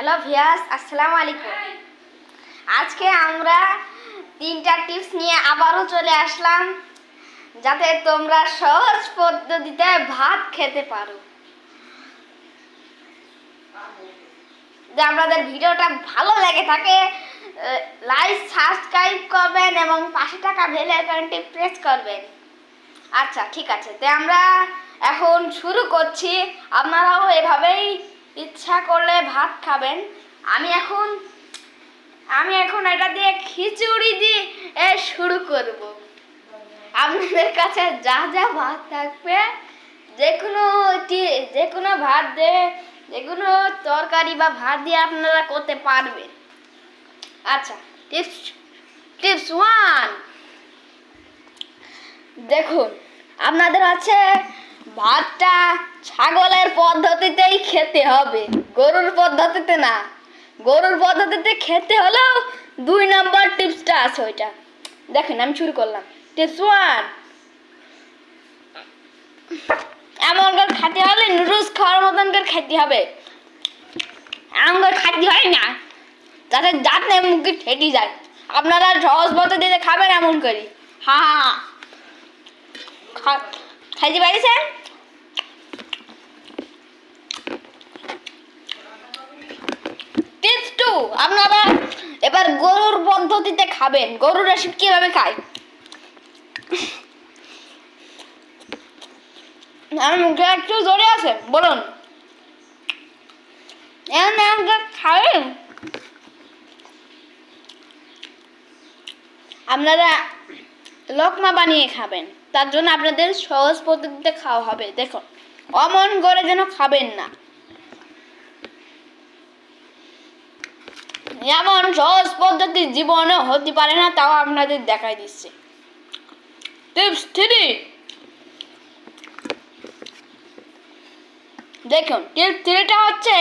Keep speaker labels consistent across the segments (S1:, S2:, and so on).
S1: Hello ভিয়াস, আসসালামু আলাইকুম। আজকে আমরা 3টা টিপস নিয়ে আবারও চলে আসলাম, যাতে তোমরা সহজ পদ্ধতিতে ভাত খেতে পারো। যদি আপনাদের ভিডিওটা ভালো লেগে থাকে, লাইক সাবস্ক্রাইব করবেন এবং পাশে থাকা বেল আইকনটি প্রেস করবেন। আচ্ছা, ঠিক আছে, তো আমরা এখন শুরু করছি। আপনারাও এভাবেই ইচ্ছা করলে ভাত খাবেন। আমি এখন এটা দিয়ে খিচুড়ি দিয়ে শুরু করব। আপনাদের কাছে যা যা ভাত থাকবে, যে কোনো ভাত দিয়ে, যে কোনো তরকারি বা ভাত দিয়ে আপনারা করতে পারবেন। আচ্ছা, টিপস 1, দেখুন, আপনাদের আছে ভাতটা ছাগলের পদ্ধতিতেই খেতে হবে, গরুর পদ্ধতিতে না। গরুর পদ্ধতিতে খেতে হলেও 2 নম্বর টিপসটা আছে, ওইটা দেখেন। আমি শুরু করলাম। টিপস 1, এমন করে খেতে হলে নুডলস খাওয়ার মতন করে খেতে হবে। এমন করে খাইতে হয় না যাতে যাতে মুখে ঠেকে যায়। আপনারা সহজ পদ্ধতিতে খাবেন এমন করি। হ্যাঁ, খাইতে পারিছেন? টিপস 2, আপনারা এবার গরুর পদ্ধতিতে খাবেন। গরুর রেসিপি কিভাবে খায় আমার মুখে একটু জোরে আছে, বলুন। খাবেন আপনারা লোকমা বানিয়ে খাবেন। তার জন্য আপনাদের সহজ পদ্ধতিতে খাওয়া হবে। দেখুন, অমন করে যেন খাবেন না। এমন সহজ পদ্ধতি জীবনে হতে পারে না, তাও আপনাদের দেখাই দিচ্ছে। টিপস 3, দেখুন, টিপস 3টা হচ্ছে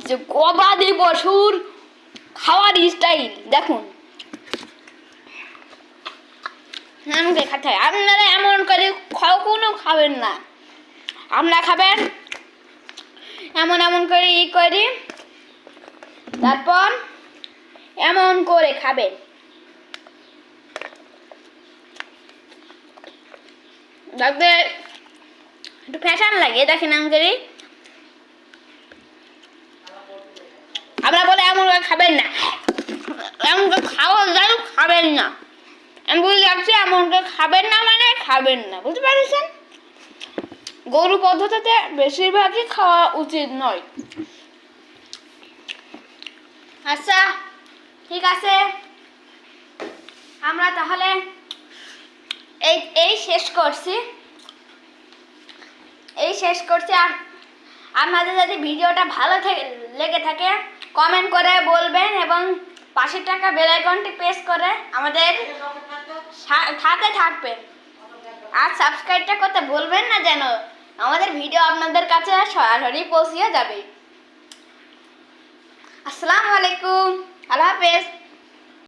S1: যে গবাদি পশুর খাওয়ার স্টাইল। দেখুন, খেতে হয়। আপনারা এমন করে কখনো খাবেন না। আপনারা খাবেন এমন করে করি, তারপর এমন করে খাবেন। যাতে একটু ফ্যাশন লাগে। দেখেন, এমন করি। আপনারা বলে এমন করে খাবেন না, এমন করে খাওয়া যায় খাবেন না। আমি বুঝতে যাচ্ছি এমন করে খাবেন না মানে খাবেন না, বুঝতে পারছেন? গরু পদ্ধতিতে বেশিরভাগই খাওয়া উচিত নয়। আচ্ছা, ঠিক আছে, আমরা তাহলে এই শেষ করছি। আর আপনাদের যদি ভিডিওটা ভালো লেগে থাকে, কমেন্ট করে বলবেন এবং পাশে থাকা বেল আইকনটি প্রেস করে আমাদের সাথে থাকবেন। আর সাবস্ক্রাইবটা করতে বলবেন না, যেন আমাদের ভিডিও আপনাদের কাছে সরাসরি পৌঁছে যাবে। আসসালামু আলাইকুম, আল্লাহ হাফেজ।